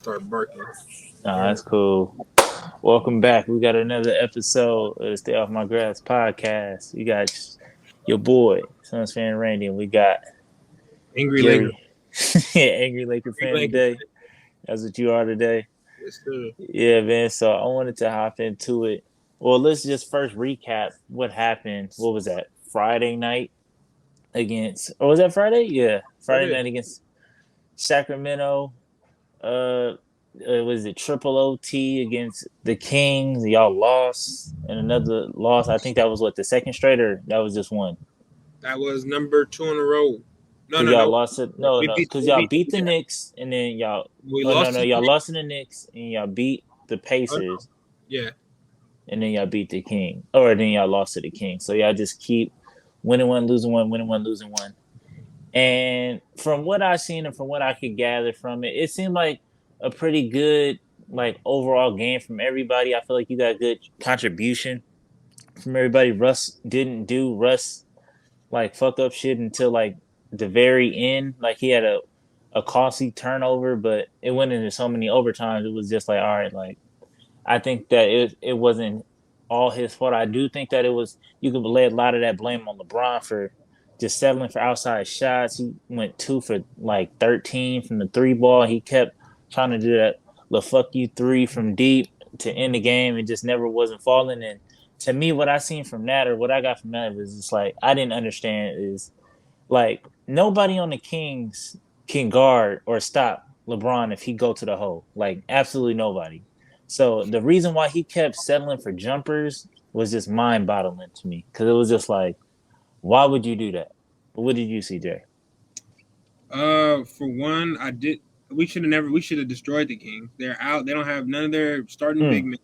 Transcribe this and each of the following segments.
Start barking. Oh, that's cool. Welcome back. We got another episode of the Stay Off My Grass podcast. You got your boy, Suns fan Randy, and we got Angry Laker. Gary, angry Laker Angry fan Laker. today. That's what you are today. Yes, sir. Yeah, man. So I wanted to hop into it. Well, let's just first recap what happened. What was that? Friday night or was that Friday? Yeah, Friday Friday. night against Sacramento. Uh, was it triple OT against the Kings? Y'all lost, and another loss. I think that was what, the second straight, or that was just one. That was number 2 in a row. No, Cause no, y'all no. lost it. No, We no. beat. Cause We y'all beat. beat the Yeah. Knicks, and then y'all. We Oh no, lost no. to the Y'all Knicks. lost to the Knicks, and y'all beat the Oh, no. Pacers, Yeah. and then y'all beat the King. Or then y'all lost to the King. So y'all just keep winning one, losing one, winning one, losing one. And from what I've seen and from what I could gather from it, it seemed like a pretty good like overall game from everybody. I feel like you got good contribution from everybody. Russ didn't do Russ like fuck up shit until like the very end. Like he had a costly turnover, but it went into so many overtimes. It was just like, all right, like I think that it wasn't all his fault. I do think that it was, you could lay a lot of that blame on LeBron for just settling for outside shots. He went 2 for like 13 from the three ball. He kept trying to do that the fuck you three from deep to end the game. It just never wasn't falling. And to me, what I seen from that, or what I got from that, was just like I didn't understand is like nobody on the Kings can guard or stop LeBron if he go to the hole. Like absolutely nobody. So the reason why he kept settling for jumpers was just mind boggling to me, because it was just like, why would you do that? But what did you see, Jay? For one, I did. We should have never. We should have destroyed the Kings. They're out. They don't have none of their starting big Mm. men.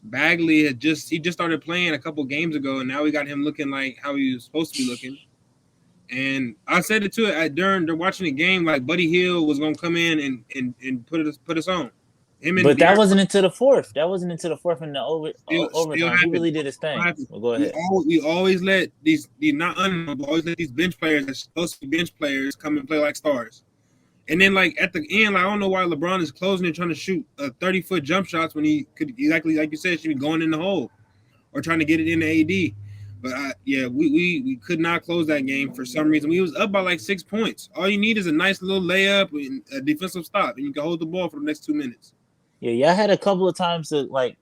Bagley he just started playing a couple games ago, and now we got him looking like how he was supposed to be looking. And I said it to it during watching the game, like Buddy Hield was gonna come in and put us on. Him and But that De'Aaron wasn't into the fourth. That wasn't into the fourth in the still overtime. He happen. really did his Still thing. happen. Well, go We ahead. all we always let these not unhonorable, always let these bench players that's supposed to be bench players come and play like stars. And then like at the end, like, I don't know why LeBron is closing and trying to shoot 30-foot jump shots when he could exactly like you said should be going in the hole or trying to get it into AD. But yeah, we could not close that game for some reason. We was up by like 6 points. All you need is a nice little layup and a defensive stop, and you can hold the ball for the next 2 minutes. Yeah, y'all had a couple of times to like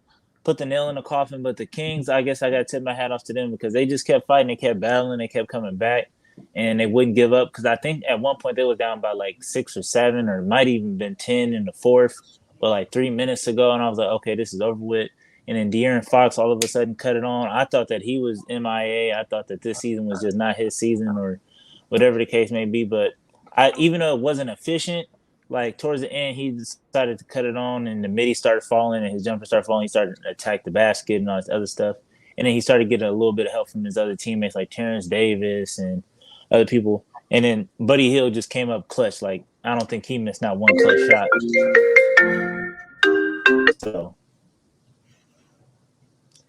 put the nail in the coffin, but the Kings, I guess I got to tip my hat off to them because they just kept fighting, they kept battling, they kept coming back, and they wouldn't give up. Because I think at one point they were down by like 6 or 7, or it might even been 10 in the fourth, but like 3 minutes ago, and I was like, okay, this is over with. And then De'Aaron Fox all of a sudden cut it on. I thought that he was MIA. I thought that this season was just not his season, or whatever the case may be. But even though it wasn't efficient, like towards the end, he decided to cut it on, and the midi started falling, and his jumper started falling. He started to attack the basket and all this other stuff, and then he started getting a little bit of help from his other teammates like Terrence Davis and other people. And then Buddy Hield just came up clutch. Like I don't think he missed not one clutch shot. So,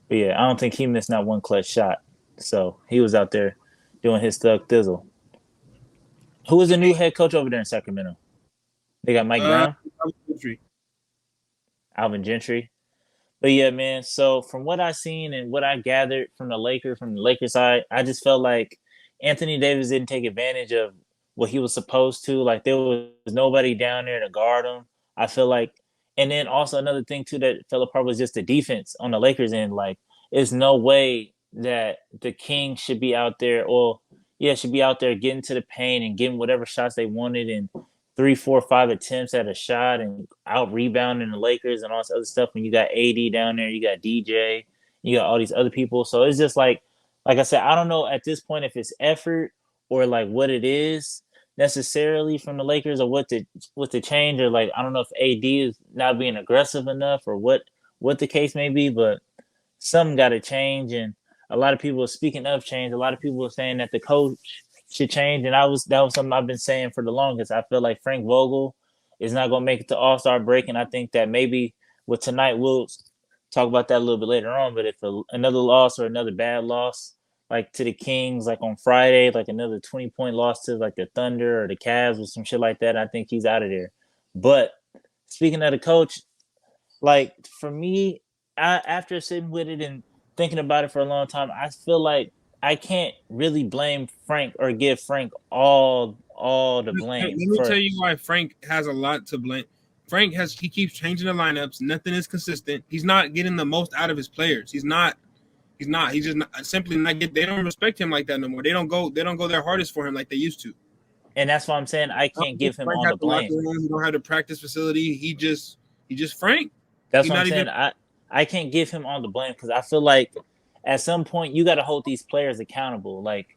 but yeah, I don't think he missed not one clutch shot. So he was out there doing his thug thizzle. Who is the new head coach over there in Sacramento? They got Mike Uh, Brown, Alvin Gentry. But yeah, man. So from what I seen and what I gathered from the Lakers side, I just felt like Anthony Davis didn't take advantage of what he was supposed to. Like there was nobody down there to guard him. I feel like, and then also another thing too that fell apart was just the defense on the Lakers end. Like, there's no way that the Kings should be out there, or yeah, should be out there getting to the paint and getting whatever shots they wanted, and 3, 4, 5 attempts at a shot and out rebounding the Lakers and all this other stuff. When you got AD down there, you got DJ, you got all these other people. So it's just like I said, I don't know at this point if it's effort or like what it is necessarily from the Lakers, or what to change, or like I don't know if AD is not being aggressive enough, or what the case may be, but something got to change. And a lot of people are speaking of change. A lot of people are saying that the coach should change, and that was something I've been saying for the longest. I feel like Frank Vogel is not going to make it to All Star break, and I think that maybe with tonight we'll talk about that a little bit later on. But if another loss or another bad loss, like to the Kings, like on Friday, like another 20-point loss to like the Thunder or the Cavs or some shit like that, I think he's out of there. But speaking of the coach, like for me, after sitting with it and thinking about it for a long time, I feel like I can't really blame Frank or give Frank all the Let blame me tell for. you why Frank has a lot to blame. He keeps changing the lineups. Nothing is consistent. He's not getting the most out of his players. He's just not, simply not get. They don't respect him like that no more. They don't go their hardest for him like they used to. And that's why I'm saying I I can't don't think give him Frank all has the a locker blame. room. He don't have the practice facility. He just Frank. That's He what I'm not even. saying. I can't give him all the blame because I feel like at some point you got to hold these players accountable. Like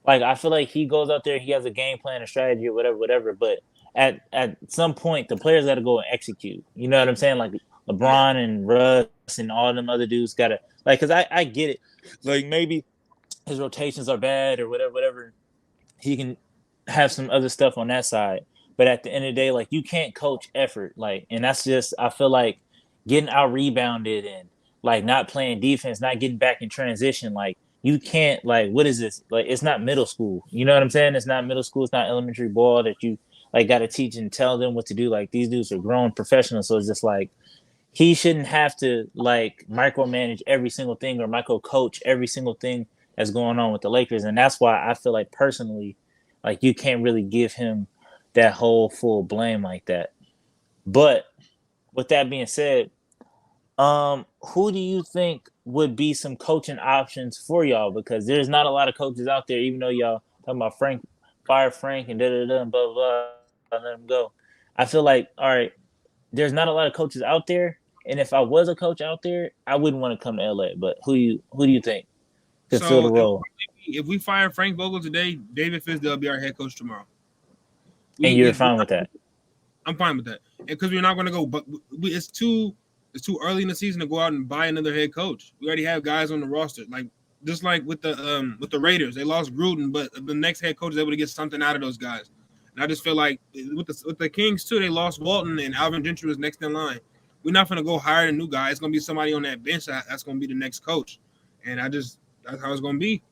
I feel like he goes out there, he has a game plan, a strategy, or whatever. But at some point, the players got to go and execute. You know what I'm saying? Like Yeah. LeBron and Russ and all them other dudes got to like. Because I get it. Like maybe his rotations are bad or whatever. He can have some other stuff on that side. But at the end of the day, like you can't coach effort. Like, and that's just I feel like getting out rebounded and like not playing defense, not getting back in transition. Like you can't like what is this? Like it's not middle school. You know what I'm saying? It's not middle school, it's not elementary ball that you like gotta teach and tell them what to do. Like these dudes are grown professionals. So it's just like he shouldn't have to like micromanage every single thing or micro coach every single thing that's going on with the Lakers. And that's why I feel like personally, like you can't really give him that whole full blame like that. But with that being said, who do you think would be some coaching options for y'all? Because there's not a lot of coaches out there, even though y'all talking about Frank, fire Frank and and blah blah, let him go. I feel like all right, there's not a lot of coaches out there, and if I was a coach out there, I wouldn't want to come to LA. But who do you think could fill the So role? if we fire Frank Vogel today, David Fizdale will be our head coach tomorrow. And you're We're fine with that? I'm fine with that, because we're not going to go. But it's too early in the season to go out and buy another head coach. We already have guys on the roster, like just like with the Raiders, they lost Gruden, but the next head coach is able to get something out of those guys. And I just feel like with the Kings too, they lost Walton and Alvin Gentry was next in line. We're not going to go hire a new guy. It's going to be somebody on that bench that's going to be the next coach, and that's how it's going to be.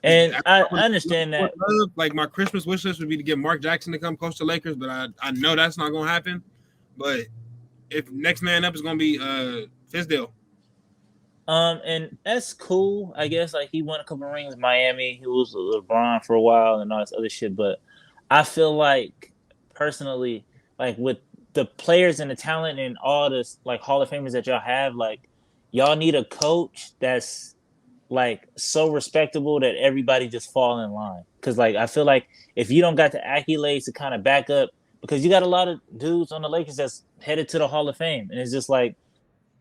And I understand that. Like my Christmas wish list would be to get Mark Jackson to come coach the Lakers, but I know that's not going to happen. But if next man up is going to be Fizdale. And that's cool, I guess. Like he won a couple rings in Miami. He was LeBron for a while and all this other shit. But I feel like personally, like with the players and the talent and all this like Hall of Famers that y'all have, like y'all need a coach that's like so respectable that everybody just fall in line. Cause like I feel like if you don't got the accolades to kind of back up, because you got a lot of dudes on the Lakers that's headed to the Hall of Fame, and it's just like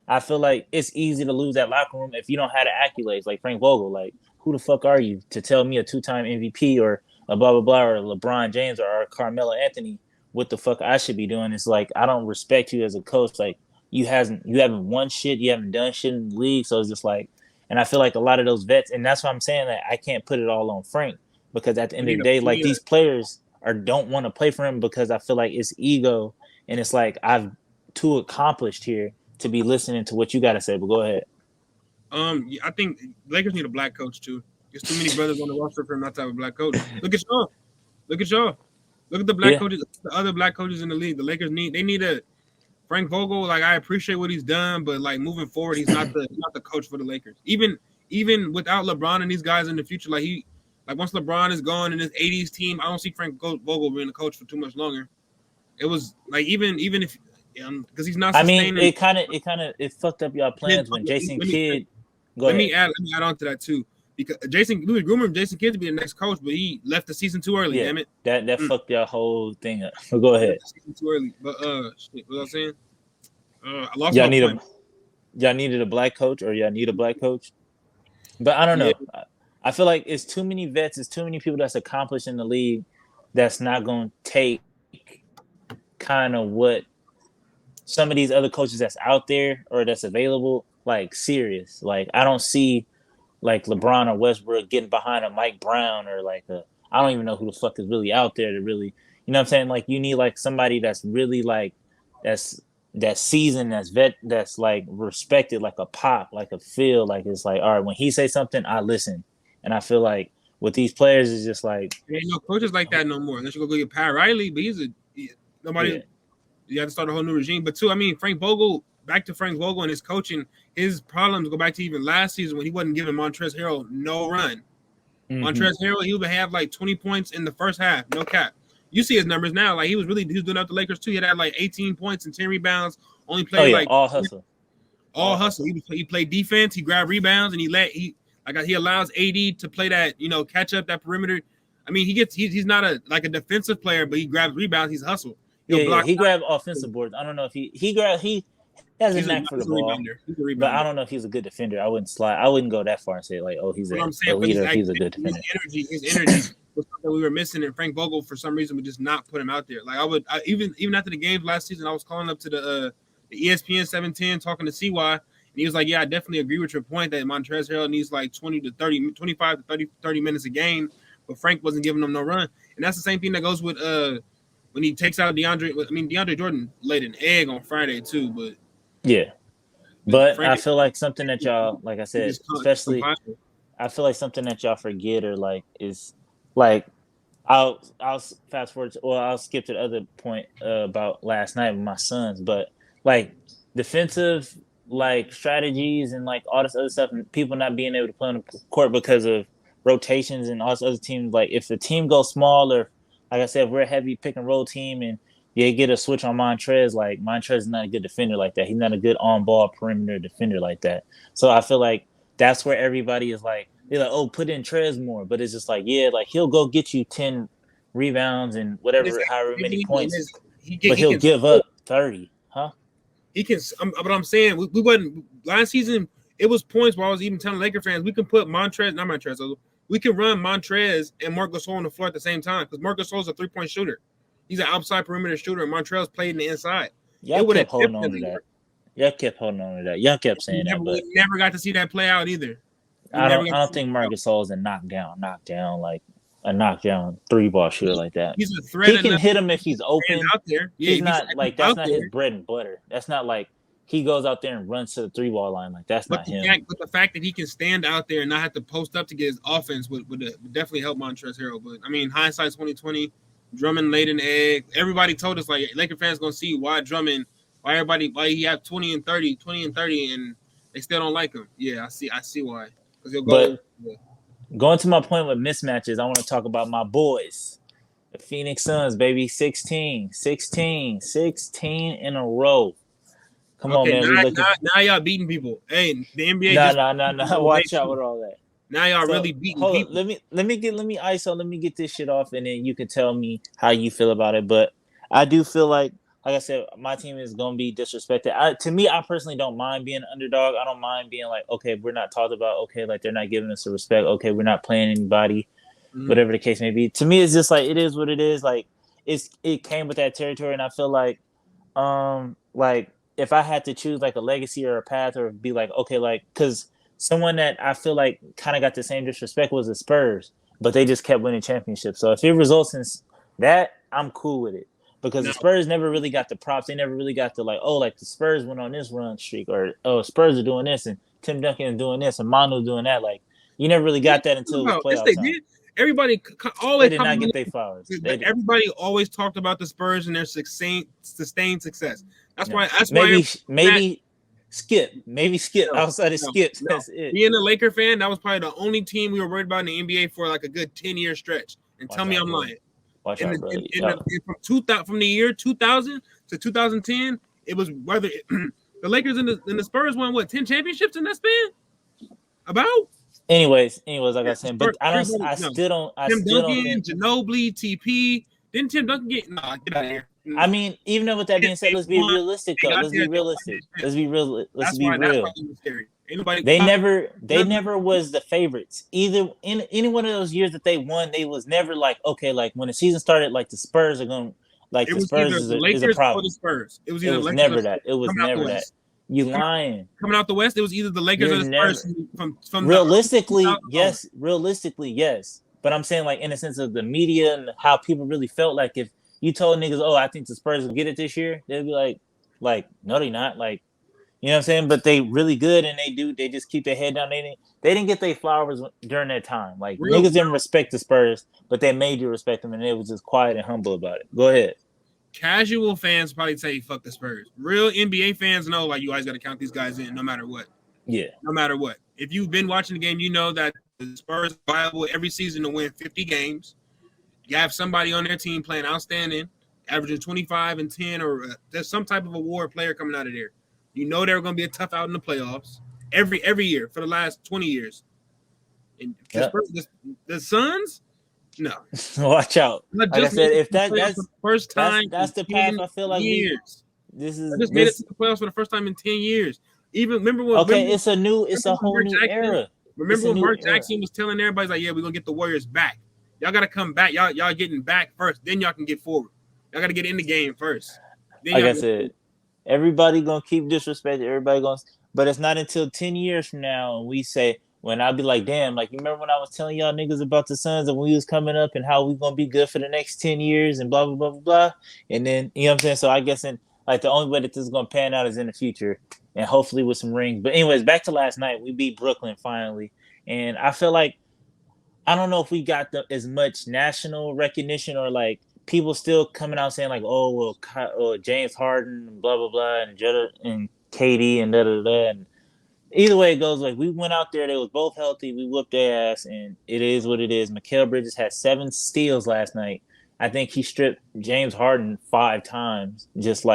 I feel like it's easy to lose that locker room if you don't have the accolades, like Frank Vogel. Like, who the fuck are you to tell me a two-time MVP or a blah blah blah or LeBron James or Carmelo Anthony what the fuck I should be doing? It's like I don't respect you as a coach. Like you haven't won shit, you haven't done shit in the league. So it's just like, and I feel like a lot of those vets, and that's why I'm saying that I can't put it all on Frank because at the end of the day, like these players are don't want to play for him because I feel like it's ego and it's like I've too accomplished here to be listening to what you got to say. But go ahead. Yeah, I think Lakers need a black coach too. There's too many brothers on the roster for him not to have a black coach. Look at y'all. Look at y'all. Look at the black Yeah. coaches, the other black coaches in the league. The Lakers need a Frank Vogel. Like I appreciate what he's done, but like moving forward, he's not the coach for the Lakers. Even without LeBron and these guys in the future, like once LeBron is gone in this '80s team, I don't see Frank Vogel being the coach for too much longer. It was like even if because he's not I mean, sustaining. it fucked up y'all plans when Jason Kidd. Go Let ahead. me add on to that too, because we was grooming Jason Kidd to be the next coach, but he left the season too early. Yeah, Damn it, that fucked y'all whole thing up. Go ahead. season too early. But shit, what was I saying? I lost Y'all my need point. y'all needed a black coach or y'all need a black coach. But I don't Yeah, know. I feel like it's too many vets. It's too many people that's accomplished in the league that's not going to take kind of what some of these other coaches that's out there or that's available like serious. Like I don't see like LeBron or Westbrook getting behind a Mike Brown or like a I don't even know who the fuck is really out there to really you know what I'm saying? Like you need like somebody that's really like that's that seasoned, that's vet, that's like respected, like a pop, like a feel, like it's like all right when he say something, I listen, and I feel like with these players, it's just like there ain't no coaches like that no more. Unless you go get Pat Riley, but nobody. yeah. You have to start a whole new regime. But two, I mean, Frank Vogel. Back to Frank Vogel and his coaching. His problems go back to even last season when he wasn't giving Montrezl Harrell no run. Mm-hmm. Montrezl Harrell, he would have like 20 points in the first half, no cap. You see his numbers now. Like he was doing up the Lakers too. He had like 18 points and 10 rebounds. Only played like all hustle. All hustle. He played defense. He grabbed rebounds and he allows AD to play that catch up that perimeter. I mean he's not a defensive player, but he grabs rebounds. He's hustle. He grabbed offensive boards. I don't know if he has a knack for the ball, but I don't know if he's a good defender. I wouldn't go that far and say like, oh, he's a leader. He's a good defender. His energy was something we were missing, and Frank Vogel for some reason would just not put him out there. Like even after the games last season, I was calling up to the ESPN 710 talking to CY, and he was like, "Yeah, I definitely agree with your point that Montrezl Harrell needs like 25 to 30 minutes a game, but Frank wasn't giving him no run." And that's the same thing that goes with when he takes out DeAndre Jordan laid an egg on Friday too, but yeah. But Frank, I feel like something that y'all, like I said, especially, I feel like something that y'all forget or like is like I'll fast forward I'll skip to the other point about last night with my sons, but like defensive like strategies and like all this other stuff and people not being able to play on the court because of rotations and all this other teams. Like if the team goes small or like I said, if we're a heavy pick and roll team and you get a switch on Montrez, like Montrez is not a good defender like that. He's not a good on-ball perimeter defender like that. So I feel like that's where everybody is like, they're like, oh, put in Trez more. But it's just like, yeah, like he'll go get you 10 rebounds and however many points. But he'll give up 30, huh? He can, but I'm saying we wasn't last season. It was points where I was even telling Laker fans we can put we can run Montrez and Marc Gasol on the floor at the same time because Marc Gasol's a 3-point shooter. He's an outside perimeter shooter, and Montrezl played in the inside. Y'all kept holding on to that. Y'all kept saying that, but we never got to see that play out either. I don't think Marc Gasol is a knockdown like a knockdown 3-ball shooter like that. He's a threat. He can hit him if he's open. Out there. Yeah, he's not like that's not his bread and butter. That's not like he goes out there and runs to the 3-ball line. Like that's not him. But the fact that he can stand out there and not have to post up to get his offense would definitely help Montrezl Harrell. But I mean, hindsight 2020. Drummond laid an egg. Everybody told us like Laker fans gonna see why he have 20 and 30, and they still don't like him. Yeah, I see why. Because he'll go. Going to my point with mismatches, I want to talk about my boys, the Phoenix Suns, baby, 16 in a row. Come on, man. Now y'all beating people. Hey, the NBA. No. Watch out with all that. Now y'all really beating people. Let me get this shit off, and then you can tell me how you feel about it. But I do feel like I said, my team is gonna be disrespected. To me, I personally don't mind being an underdog. I don't mind being like, okay, we're not talked about. Okay, like they're not giving us the respect. Okay, we're not playing anybody, whatever the case may be. To me, it's just like it is what it is. Like it came with that territory, and I feel like if I had to choose like a legacy or a path, or be like, okay, like because. Someone that I feel like kind of got the same disrespect was the Spurs, but they just kept winning championships. So if it results in that, I'm cool with it because the Spurs never really got the props. They never really got the like the Spurs went on this run streak, or Spurs are doing this and Tim Duncan is doing this and Manu doing that. Like you never really got that until the playoffs. Yes, they did. Everybody always did not get their flowers. Everybody always talked about the Spurs and their sustained success. That's why. Maybe Skip outside of Skip. That's it. Being a Laker fan, that was probably the only team we were worried about in the NBA for like a good 10-year stretch. And tell me I'm lying. From the year 2000 to 2010, it was whether the Lakers and the Spurs won 10 championships in that span. About. Anyways, like I said, but I still don't think Ginobili, TP. Didn't Tim Duncan get? No, get out of here. I mean, even though with that being said, let's be realistic though. Let's be realistic. Let's be real. They never was the favorites. Either in any one of those years that they won, they was never like, okay, like when the season started, like the Spurs are going like the Spurs is a problem. Or the Spurs. It was never that. It was never that. You lying. Coming out the West, it was either the Lakers or the Spurs. From realistically, yes. Realistically, yes. But I'm saying like in the sense of the media and how people really felt, like if you told niggas, oh, I think the Spurs will get it this year, they'd be like, no, they not. Like, you know what I'm saying? But they really good, and they just keep their head down. They didn't get their flowers during that time. Like, niggas didn't respect the Spurs, but they made you respect them, and they was just quiet and humble about it. Go ahead. Casual fans probably say fuck the Spurs. Real NBA fans know like you always got to count these guys in no matter what. Yeah. No matter what. If you've been watching the game, you know that the Spurs are viable every season to win 50 games. You have somebody on their team playing outstanding, averaging 25 and 10, or there's some type of award player coming out of there. You know they're going to be a tough out in the playoffs every year for the last 20 years. And Yep. the Suns, no. Watch out. Like I said, if that's the first time, that's the path I feel like years. This is I just made it to the playoffs for the first time in 10 years. Even remember when? Okay, it's a whole new era. Remember when Mark Jackson was telling everybody like, "Yeah, we're gonna get the Warriors back. Y'all gotta come back. Y'all getting back first. Then y'all can get forward. Y'all gotta get in the game first." Then like I said, everybody gonna keep disrespecting. Everybody gonna, but it's not until 10 years from now and we say. When I'll be like, damn, like you remember when I was telling y'all niggas about the Suns and when we was coming up and how we gonna be good for the next 10 years and blah blah blah blah blah. And then you know what I'm saying? So I guess like the only way that this is gonna pan out is in the future and hopefully with some rings. But anyways, back to last night. We beat Brooklyn finally. And I feel like I don't know if we got as much national recognition or like people still coming out saying like, oh well, James Harden, blah blah blah, and Jetta and KD and da da da. And either way it goes, like we went out there, they was both healthy, we whooped their ass, and it is what it is. Mikal Bridges had 7 steals last night. I think he stripped James Harden 5 times, just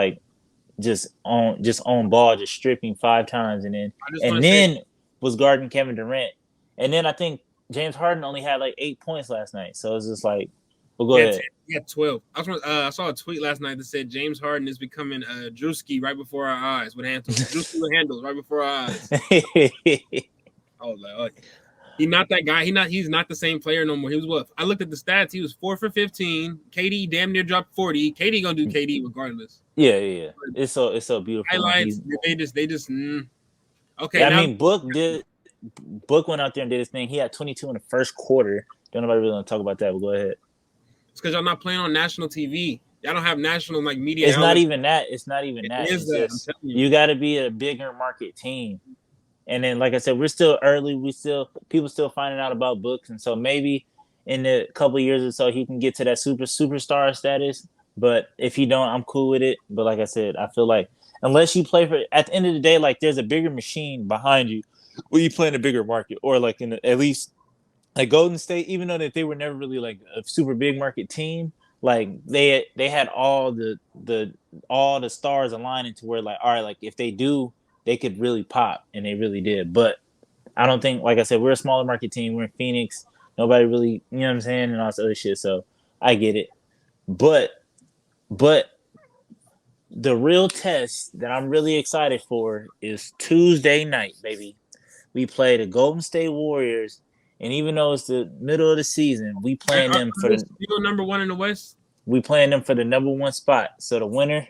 on ball, just stripping 5 times, and then was guarding Kevin Durant, and then I think James Harden only had like 8 points last night, so it's just like, well, go ahead. He had 12. I saw a tweet last night that said James Harden is becoming Drewski right before our eyes with handles. Drewski with handles right before our eyes. I was like, he's not that guy. He's not the same player no more. He was what? I looked at the stats. He was 4 for 15. KD damn near dropped 40. KD gonna do KD regardless. Yeah. It's so beautiful. Highlights. They just. Okay. Yeah, I mean, Book went out there and did his thing. He had 22 in the first quarter. Don't nobody really want to talk about that, but go ahead. It's because y'all not playing on national TV. Y'all don't have national like media. It's not even that. It's just, you got to be a bigger market team. And then, like I said, we're still early. People still finding out about Books, and so maybe in a couple of years or so he can get to that superstar status. But if he don't, I'm cool with it. But like I said, I feel like unless you play for, at the end of the day, like there's a bigger machine behind you, where you play in a bigger market, or like at least. Like Golden State, even though that they were never really like a super big market team, like they had all the stars aligning to where like, all right, like if they do, they could really pop, and they really did. But I don't think, like I said, we're a smaller market team. We're in Phoenix. Nobody really, you know what I'm saying, and all this other shit. So I get it. But the real test that I'm really excited for is Tuesday night, baby. We play the Golden State Warriors. And even though it's the middle of the season, we playing them for the number 1 in the West. We playing them for the number 1 spot. So the winner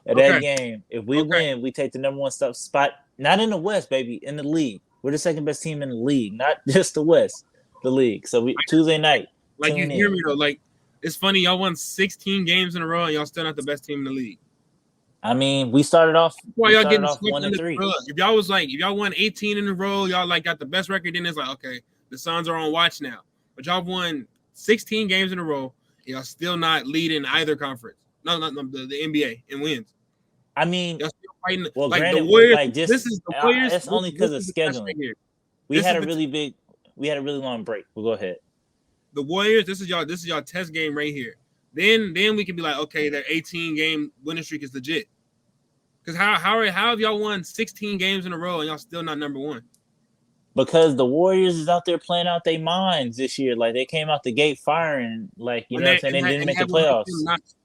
of that game, if we win, we take the number 1 spot. Not in the West, baby, in the league. We're the second best team in the league, not just the West, the league. So Tuesday night. Like you hear me though, like it's funny. Y'all won 16 games in a row, and y'all still not the best team in the league. I mean, we started off. Why y'all getting 1-3? If y'all won 18 in a row, y'all like got the best record. Then it's like, okay, the Suns are on watch now. But y'all won 16 games in a row. Y'all still not leading either conference. No, the NBA in wins. I mean, y'all still fighting. Well, like granted, the Warriors. Like just, this is the Warriors. That's only because of scheduling. We had a really long break. We'll go ahead. The Warriors. This is y'all test game right here. Then we can be like, okay, their 18 game winning streak is legit. Because how have y'all won 16 games in a row and y'all still not number 1? Because the Warriors is out there playing out their minds this year. Like they came out the gate firing. Like you know what I'm saying? They didn't make the playoffs.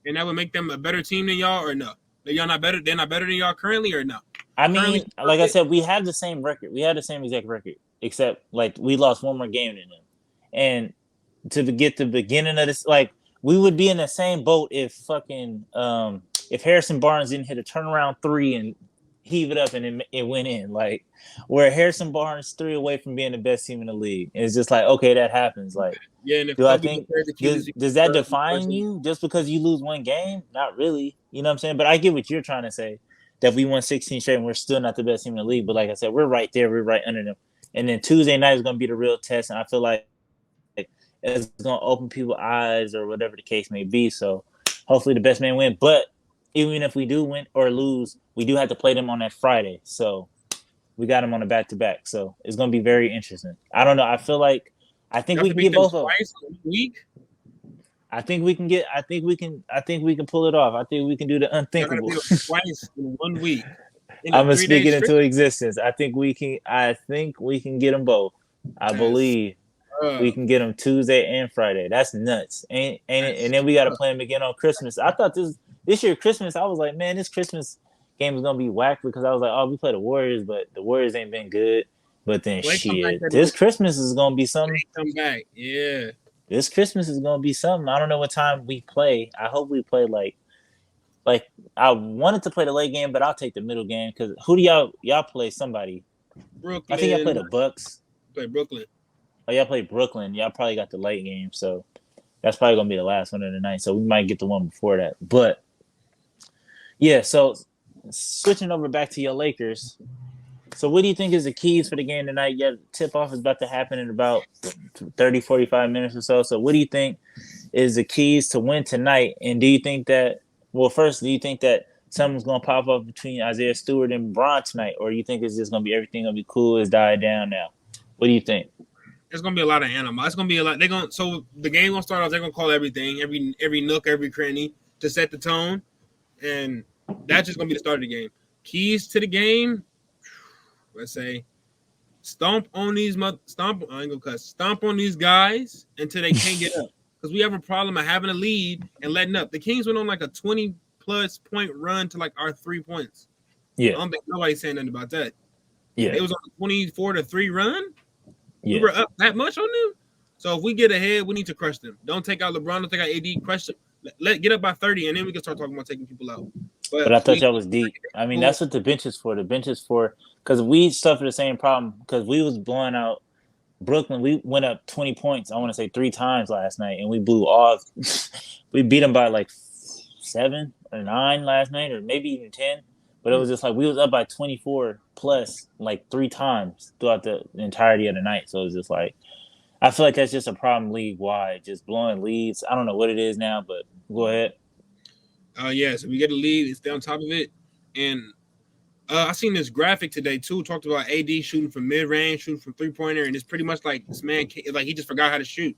And that would make them a better team than y'all, or no? Y'all not better? They're not better than y'all currently, or no? I mean, like I said, we have the same record. We have the same exact record, except like we lost 1 more game than them. And to get the beginning of this, like we would be in the same boat if if Harrison Barnes didn't hit a turnaround 3 and heave it up and it went in. Like where Harrison Barnes 3 away from being the best team in the league. It's just like, okay, that happens. Like, yeah. And do I think does that define you just because you lose 1 game? Not really. You know what I'm saying? But I get what you're trying to say, that we won 16 straight and we're still not the best team in the league. But like I said, we're right there. We're right under them. And then Tuesday night is going to be the real test. And I feel like it's going to open people's eyes or whatever the case may be. So Hopefully the best man win. But even if we do win or lose, we do have to play them on that Friday. So we got them on a back to back. So it's gonna be very interesting. I don't know. I feel like I think You have we to can beat get them both of them. twice in a week. I think we can get. I think we can pull it off. I think we can do the You got to unthinkable. beat them twice in 1 week in a I'm gonna 3 day speak it stretch. into existence. I think we can. I think we can get them both. I That's believe we tough. can get them Tuesday and Friday. That's nuts, ain't it? And That's then we got to tough. play them again on Christmas. I thought this year Christmas. I was like, man, this Christmas game is gonna be whack because I was like, oh, we play the Warriors, but the Warriors ain't been good. But then When they come back shit, that this night, Christmas is gonna be when something. they come back, yeah. This Christmas is gonna be something. I don't know what time we play. I hope we play like I wanted to play the late game, but I'll take the middle game because who do y'all play? Somebody. I think y'all play Brooklyn, the Bucks. play Brooklyn. Oh, y'all play Brooklyn. Y'all probably got the late game, so that's probably gonna be the last one of the night. So we might get the one before that. But yeah, so switching over back to your Lakers. So what do you think is the keys for the game tonight? Yeah, tip off is about to happen in about 30, 45 minutes or so. So what do you think is the keys to win tonight? And do you think that well first, do you think that something's gonna pop up between Isaiah Stewart and Bron tonight? Or you think it's just gonna be everything gonna be cool, it's died down now? What do you think? It's gonna be a lot of anima. It's gonna be a lot. They're gonna so the game gonna start off. They're gonna call everything, every nook, every cranny to set the tone, and that's just gonna be the start of the game. Keys to the game. Let's say stomp on these stomp. I ain't gonna cuss. Stomp on these guys until they can't get up. Because we have a problem of having a lead and letting up. The Kings went on like a 20+ point run to like our 3 points. I Yeah, don't think nobody's saying nothing about that. yeah, It was on a 24-3 run. We yeah. were up that much on them. So if we get ahead, we need to crush them. Don't take out LeBron. Don't take out AD. Crush them. Let get up by 30, and then we can start talking about taking people out. But But I thought we y'all was deep. I mean, go. that's what the bench is for. The bench is for because we suffered the same problem because we was blowing out Brooklyn. We went up 20 points. I want to say 3 times last night, and we blew off. We beat them by like 7 or 9 last night, or maybe even 10. But it was just like we was up by 24 plus like 3 times throughout the entirety of the night. So it was just like I feel like that's just a problem league wide, just blowing leads. I don't know what it is now, but go ahead. Yeah, so we get a lead. It's on top of it. And I seen this graphic today too. Talked about AD shooting from mid range, shooting from 3 pointer, and it's pretty much like this man, like he just forgot how to shoot.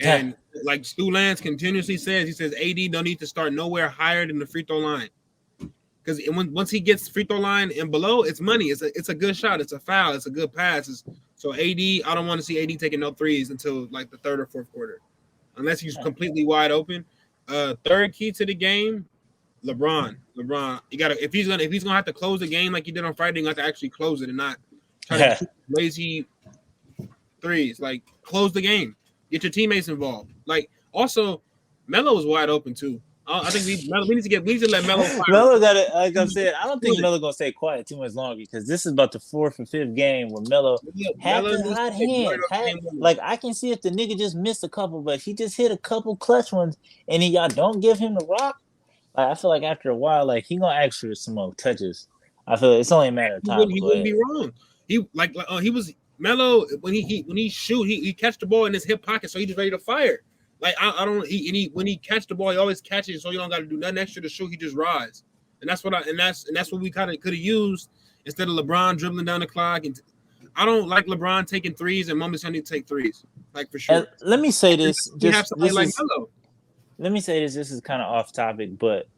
And like Stu Lance continuously says, he says AD don't need to start nowhere higher than the free throw line. Because once he gets free throw line and below, it's money. It's a good shot. It's a foul. It's a good pass. So AD, I don't want to see AD taking no threes until like the third or fourth quarter, unless he's completely wide open. Third key to the game, LeBron. You gotta if he's gonna have to close the game like he did on Friday, you have to actually close it and not try to shoot lazy threes. Like close the game. Get your teammates involved. Like also, Melo was wide open too. I think we need to let Melo fire. Melo got it. Like I said, I don't think Melo gonna stay quiet too much longer because this is about the fourth or fifth game where Melo had Melo the needs hot to take hand. Like I can see if the nigga just missed a couple, but he just hit a couple clutch ones, and then y'all don't give him the rock. Like I feel like after a while, like he gonna ask for some more touches. I feel like it's only a matter of time. He Go wouldn't ahead. be wrong. He was Melo when he shoot he catch the ball in his hip pocket, so he just ready to fire. Like I don't when he catch the ball, he always catches it, so you don't got to do nothing extra to shoot. He just rise, and that's what we kind of could have used instead of LeBron dribbling down the clock. And I don't like LeBron taking threes, and moments I need to take threes, like for sure. And let me say this. We have Just somebody this like is. Melo. Let me say this. This is kind of off topic, but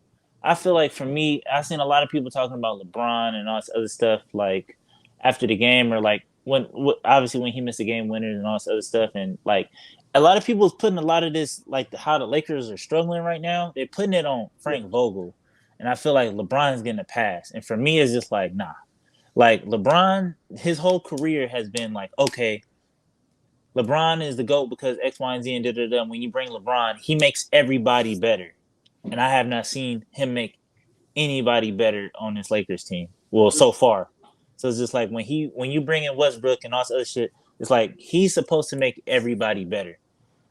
I feel like for me, I've seen a lot of people talking about LeBron and all this other stuff, like after the game or like when obviously when he missed the game winners and all this other stuff, and like a lot of people is putting a lot of this like how the Lakers are struggling right now. They're putting it on Frank Vogel, and I feel like LeBron's getting a pass. And for me, it's just like nah, like LeBron, his whole career has been like okay. LeBron is the GOAT because X, Y, and Z and da. When you bring LeBron, he makes everybody better. And I have not seen him make anybody better on this Lakers team. Well, so far. So it's just like when you bring in Westbrook and all this other shit, it's like he's supposed to make everybody better.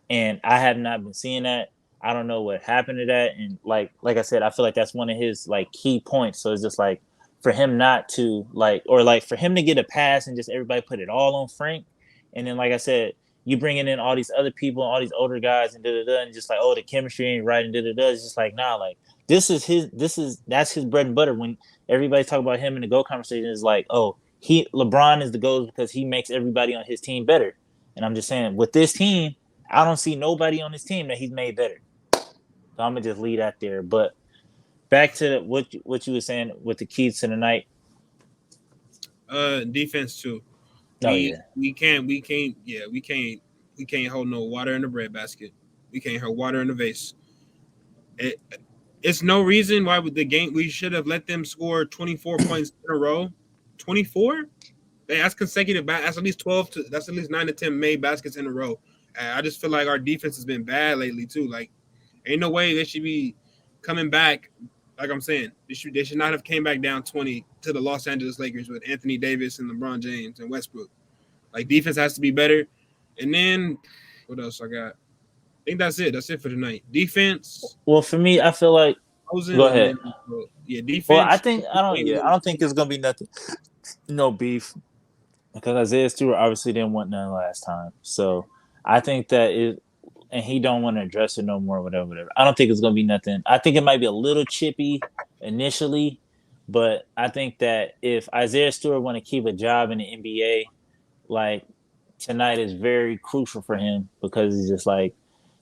And I have not been seeing that. I don't know what happened to that. And like I said, I feel like that's one of his like key points. So it's just like for him not to like or like for him to get a pass and just everybody put it all on Frank. And then like I said, you bringing in all these other people, all these older guys, and and just like, oh, the chemistry ain't right, and It's just like, nah, like that's his bread and butter. When everybody talk about him in the GOAT conversation, is like, oh, LeBron is the GOAT because he makes everybody on his team better. And I'm just saying, with this team, I don't see nobody on this team that he's made better. So I'm gonna just leave that there. But back to what you were saying with the keys to the night. Defense too. Oh yeah, We can't hold no water in the breadbasket. We can't hold water in the vase. It's no reason why the game we should have let them score 24 points in a row. 24? That's consecutive. That's at least 12. That's at least 9 to 10 made baskets in a row. I just feel like our defense has been bad lately too. Like, ain't no way they should be coming back. Like I'm saying, they should not have came back down 20 to the Los Angeles Lakers with Anthony Davis and LeBron James and Westbrook. Like, defense has to be better. And then what else I got? I think that's it. That's it for tonight. Defense. Well, for me, I feel like. Go ahead. Defense. Well, I don't think it's gonna be nothing. No beef because Isaiah Stewart obviously didn't want none last time. So I think that and he don't want to address it no more. Whatever. I don't think it's gonna be nothing. I think it might be a little chippy initially, but I think that if Isaiah Stewart want to keep a job in the NBA, like tonight is very crucial for him because he's just like,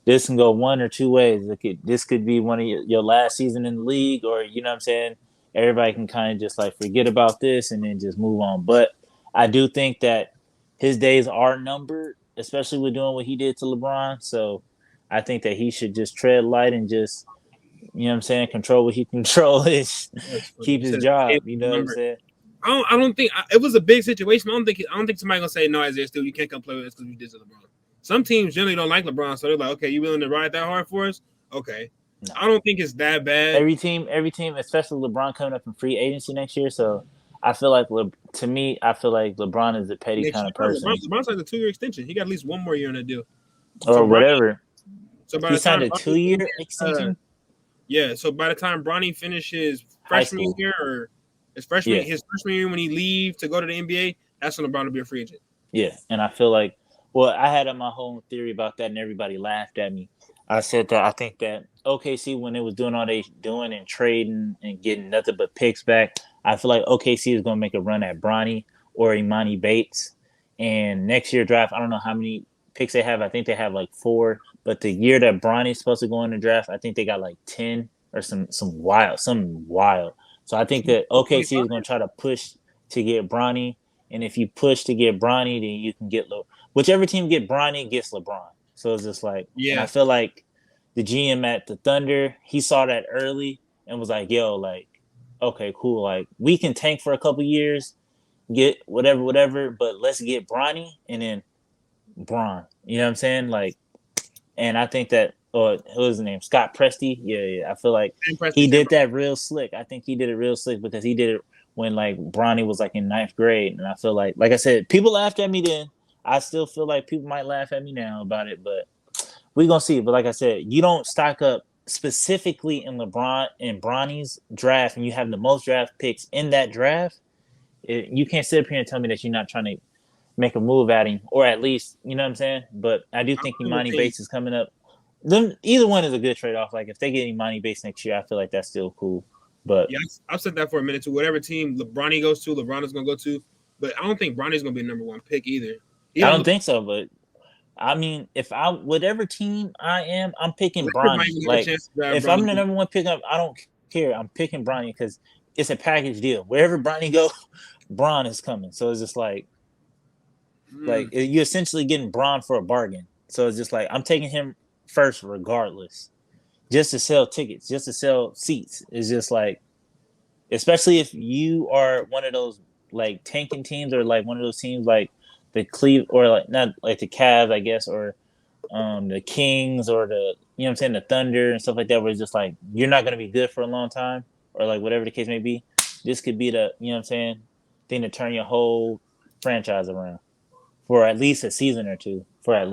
this can go one or two ways. This could be one of your last season in the league, or you know what I'm saying. Everybody can kind of just like forget about this and then just move on. But I do think that his days are numbered, especially with doing what he did to LeBron. So I think that he should just tread light and just, you know what I'm saying, control what he controls, keep his job. You know what I'm saying. I don't think it was a big situation. I don't think somebody gonna say no, Isaiah Stewart, you can't come play with us because we did to LeBron. Some teams generally don't like LeBron, so they're like, okay, you willing to ride that hard for us? Okay. No. I don't think it's that bad. Every team, especially LeBron coming up in free agency next year. So I feel like, to me, I feel like LeBron is a petty kind of person. LeBron signed a 2-year extension. He got at least one more year in that deal. Or whatever. He signed a 2-year extension? Yeah, so by the time Bronny finishes freshman year or his freshman year when he leaves to go to the NBA, that's when LeBron will be a free agent. Yeah, and I feel like, well, I had my whole theory about that, and everybody laughed at me. I said that I think that OKC, when it was doing all they doing and trading and getting nothing but picks back, I feel like OKC is going to make a run at Bronny or Imani Bates. And next year draft, I don't know how many picks they have. I think they have like 4. But the year that Bronny's supposed to go in the draft, I think they got like 10 or something wild. So I think that OKC is going to try to push to get Bronny. And if you push to get Bronny, then you can get whichever team get Bronny gets LeBron. So it's just like, and I feel like the GM at the Thunder, he saw that early and was like, yo, like, okay, cool. Like, we can tank for a couple years, get whatever, but let's get Bronny and then Bron. You know what I'm saying? Like, and I think that, what was his name? Scott Presti? Yeah. I feel like he did that real slick. I think he did it real slick because he did it when, like, Bronny was, like, in 9th grade. And I feel like I said, people laughed at me then. I still feel like people might laugh at me now about it, but we're going to see. But like I said, you don't stock up specifically in LeBron and Bronny's draft and you have the most draft picks in that draft. You can't sit up here and tell me that you're not trying to make a move at him, or at least, you know what I'm saying? But I do think Imani Bates is coming up. Either one is a good trade-off. Like, if they get Imani Bates next year, I feel like that's still cool. But yeah, I've said that for a minute too. Whatever team Bronny goes to, LeBron is going to go to. But I don't think Bronny's going to be the number 1 pick either. I don't think so, but I mean, whatever team I am, I'm picking Bronny. Like, if I'm the number 1 pick up, I don't care. I'm picking Bronny because it's a package deal. Wherever Bronny go, Bron is coming. So it's just like you're essentially getting Bron for a bargain. So it's just like, I'm taking him first regardless, just to sell tickets, just to sell seats. It's just like, especially if you are one of those like tanking teams or like one of those teams like the or like not like the Cavs, I guess, or the Kings or the, you know what I'm saying, the Thunder and stuff like that, where it's just like, you're not going to be good for a long time, or like whatever the case may be. This could be the, you know what I'm saying, thing to turn your whole franchise around for at least a season or two. I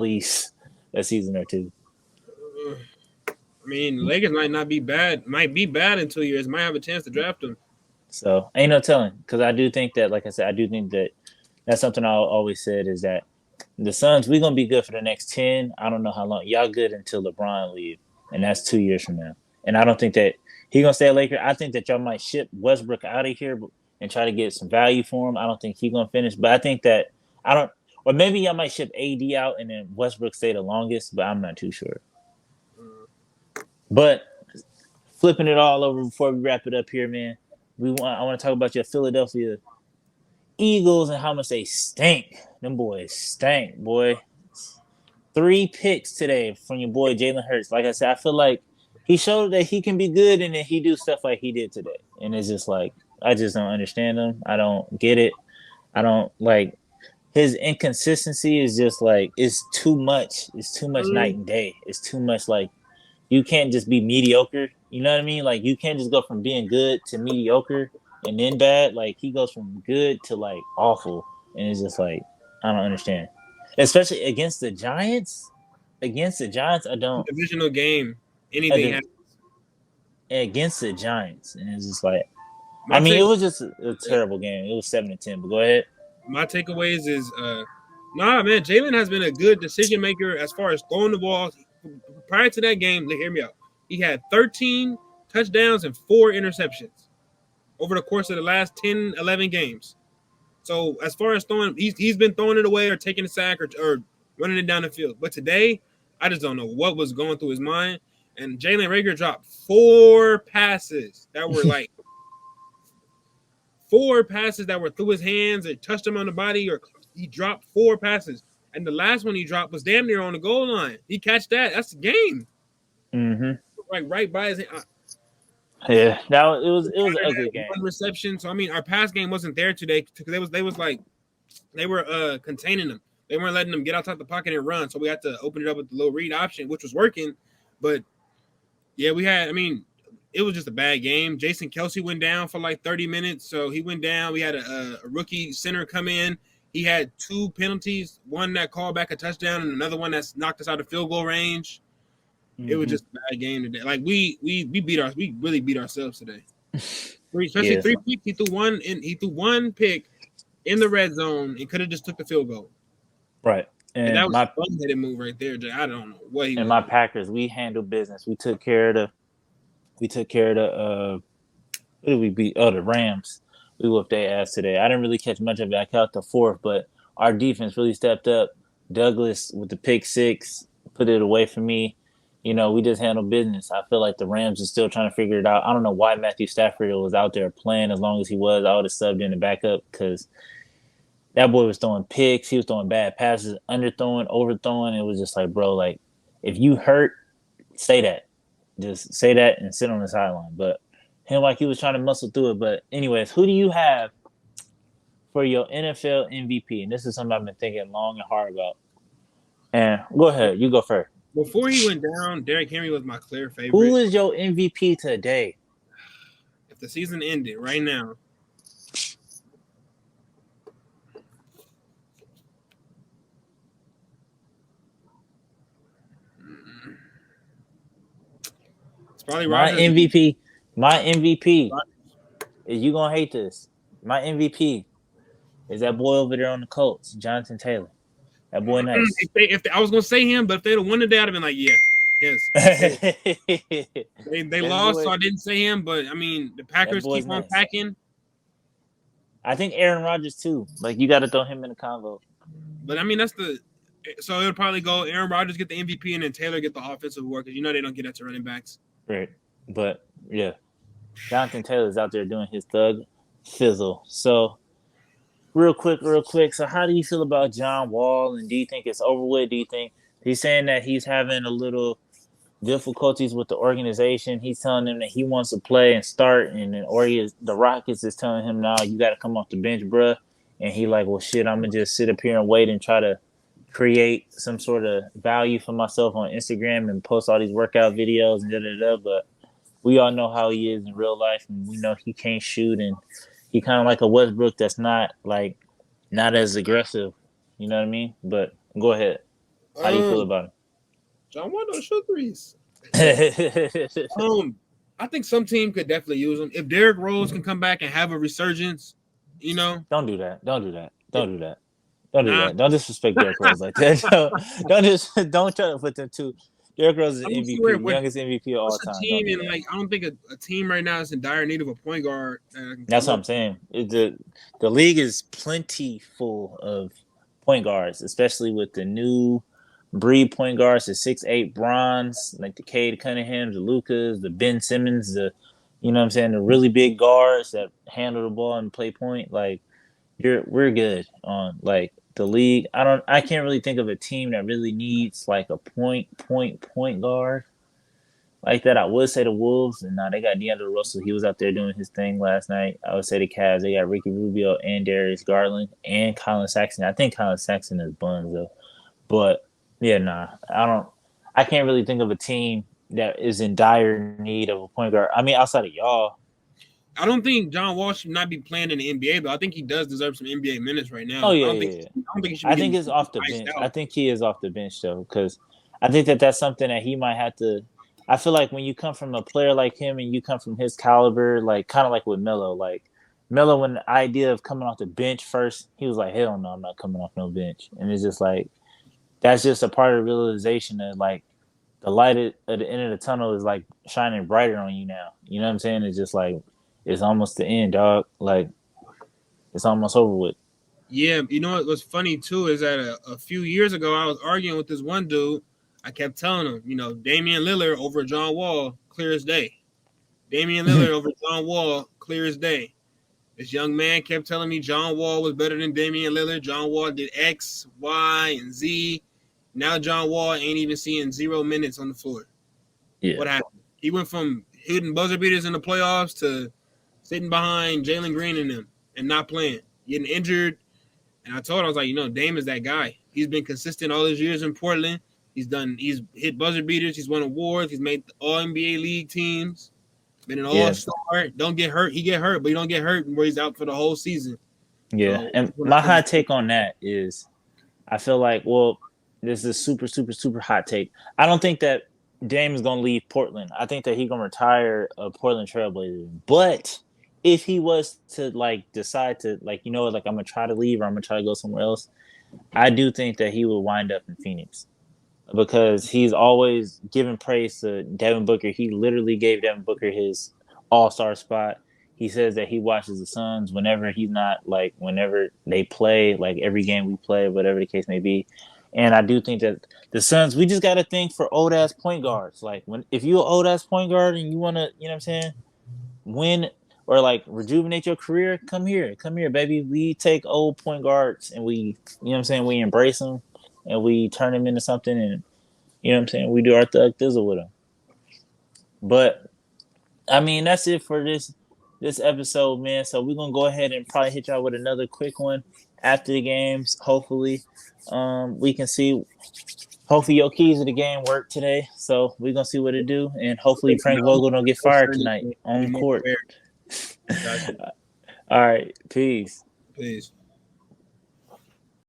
mean, Lakers might be bad in 2 years. Might have a chance to draft them. So ain't no telling, because I do think that, like I said, I do think that that's something I always said, is that The Suns, we're gonna be good for the next 10. I don't know how long. Y'all good until LeBron leave, and that's 2 years from now. And I don't think that he gonna stay a Laker. I think that y'all might ship Westbrook out of here and try to get some value for him. I don't think he gonna finish, but I think that I don't. Or maybe y'all might ship AD out and then Westbrook stay the longest, but I'm not too sure. But flipping it all over before we wrap it up here, man. I want to talk about your Philadelphia Eagles and how much they stink. Them boys stink, boy. 3 picks today from your boy Jalen Hurts. Like I said, I feel like he showed that he can be good, and then he do stuff like he did today. And it's just like I just don't understand him. I don't get it. I don't like his inconsistency. Is just like it's too much. It's too much night and day. It's too much like you can't just be mediocre. You know what I mean? Like you can't just go from being good to mediocre and then bad. Like he goes from good to like awful, and it's just like I don't understand. Especially against the Giants. Against the Giants, I don't. Divisional game, anything happens. Against the Giants, and it's just like My I mean, it was just a terrible game. It was 7-10. But go ahead. My takeaways is nah, man. Jalen has been a good decision maker as far as throwing the ball. Prior to that game, hear me out. He had 13 touchdowns and 4 interceptions over the course of the last 10, 11 games. So as far as throwing, he's been throwing it away or taking a sack or running it down the field. But today, I just don't know what was going through his mind. And Jalen Reagor dropped 4 passes that were like 4 passes that were through his hands or touched him on the body, or he dropped 4 passes. And the last one he dropped was damn near on the goal line. He catch that. That's the game. Mm-hmm. Like right by his hand. Yeah, now it was an ugly game. One reception. So I mean, our pass game wasn't there today because they were containing them. They weren't letting them get outside the pocket and run. So we had to open it up with the little read option, which was working. But yeah, it was just a bad game. Jason Kelce went down for like 30 minutes. So he went down. We had a rookie center come in. He had 2 penalties, one that called back a touchdown and another one that's knocked us out of field goal range. Mm-hmm. It was just a bad game today. Like we really beat ourselves today. Especially 3 picks. He threw one pick in the red zone and could have just took the field goal. Right. And that was a one-headed move right there. I don't know what he. And my Packers, we handled business. We took care of the. Who did we beat? Oh, the Rams. We whooped their ass today. I didn't really catch much of it. I caught the 4th, but our defense really stepped up. Douglas with the pick 6 put it away from me. You know, we just handled business. I feel like the Rams are still trying to figure it out. I don't know why Matthew Stafford was out there playing as long as he was. I would have subbed in the backup because that boy was throwing picks. He was throwing bad passes, underthrowing, overthrowing. It was just like, bro, like, if you hurt, say that. Just say that and sit on the sideline. But him like he was trying to muscle through it. But anyways, who do you have for your NFL MVP? And this is something I've been thinking long and hard about. And go ahead. You go first. Before he went down, Derrick Henry was my clear favorite. Who is your MVP today? If the season ended right now, it's probably Rodgers. My MVP. Is you gonna hate this? My MVP is that boy over there on the Colts, Jonathan Taylor. That boy nice. If I was gonna say him, but if they'd have won today, I'd have been like, yes. they lost, so I didn't say him. But I mean, the Packers keep on packing. I think Aaron Rodgers too. Like you got to throw him in the convo. But I mean, so it'll probably go Aaron Rodgers get the MVP and then Taylor get the offensive award because they don't get that to running backs. Right, but yeah, Jonathan Taylor's out there doing his thug fizzle. So. Real quick. So how do you feel about John Wall? And do you think it's over with? Do you think he's saying that he's having a little difficulties with the organization? He's telling them that he wants to play and start, and then the Rockets is telling him, "No, you got to come off the bench, bruh." And he like, "Well, shit, I'm gonna just sit up here and wait and try to create some sort of value for myself on Instagram and post all these workout videos and da." But we all know how he is in real life, and we know he can't shoot and. He kind of like a Westbrook that's not as aggressive. You know what I mean? But go ahead. How do you feel about him? John Wall don't shoot threes. I think some team could definitely use him. If Derrick Rose can come back and have a resurgence, Don't do that. Don't do Nah, that. Don't disrespect Derrick Rose like that. Don't try to put them two. Derrick Rose is I don't see MVP, where the youngest MVP of all what's a time. Don't team do and that. like I don't think a team right now is in dire need of a point guard that I can That's come what up. I'm saying. The league is plenty full of point guards, especially with the new breed point guards, the 6'8" bronze, like the Cade Cunninghams, the Lucas, the Ben Simmons, the you know what I'm saying, the really big guards that handle the ball and play point. Like we're good on like the league. I can't really think of a team that really needs like a point guard like that. I would say the Wolves, and now they got D'Angelo Russell. He was out there doing his thing last night. I would say the Cavs. They got Ricky Rubio and Darius Garland and Colin Sexton. I think Colin Sexton is buns though, but yeah, nah, I don't. I can't really think of a team that is in dire need of a point guard. I mean, outside of y'all. I don't think John Wall should not be playing in the NBA, but I think he does deserve some NBA minutes right Oh now. yeah, yeah, yeah. I don't think he should be I think getting it's off the iced bench. I out. think he is off the bench though, because I think that that's something that he might have to. I feel like when you come from a player like him and you come from his caliber, like kind of like with Melo, like Melo, when the idea of coming off the bench first, he was like, "Hell no, I'm not coming off no bench," and it's just like that's just a part of the realization that like the light at the end of the tunnel is like shining brighter on you now. You know what I'm saying? It's just like it's almost the end, dog. Like it's almost over with. Yeah, you know what was funny too is that a few years ago I was arguing with this one dude. I kept telling him, Damian Lillard over John Wall, clear as day. Damian Lillard over John Wall, clear as day. This young man kept telling me John Wall was better than Damian Lillard. John Wall did X, Y, and Z. Now John Wall ain't even seeing 0 minutes on the floor. Yeah. What happened? He went from hitting buzzer beaters in the playoffs to sitting behind Jalen Green and them and not playing, getting injured. And I told him, I was like, Dame is that guy. He's been consistent all his years in Portland. He's hit buzzer beaters. He's won awards. He's made all NBA league teams. Been an Yeah. all-star. Don't get hurt. He get hurt, but he don't get hurt where he's out for the whole season. Yeah. So And my hot take on that is I feel like, well, this is a super, super, super hot take. I don't think that Dame is going to leave Portland. I think that he's going to retire a Portland Trailblazer. But if he was to like decide to like, like I'm going to try to leave or I'm going to try to go somewhere else, I do think that he will wind up in Phoenix because he's always given praise to Devin Booker. He literally gave Devin Booker his all-star spot. He says that he watches the Suns whenever he's not like whenever they play, like every game we play, whatever the case may be. And I do think that the Suns, we just got to think for old ass point guards. Like if you're an old ass point guard and you want to, you know what I'm saying, win or like rejuvenate your career, come here, baby. We take old point guards and we, you know what I'm saying, we embrace them and we turn them into something, and you know what I'm saying, we do our thug thizzle with them. But I mean, that's it for this episode, man. So we're gonna go ahead and probably hit y'all with another quick one after the games. Hopefully, we can see. Hopefully, your keys of the game work today. So we're gonna see what it do, and hopefully Frank Vogel don't get fired tonight on court. All right, peace. Peace.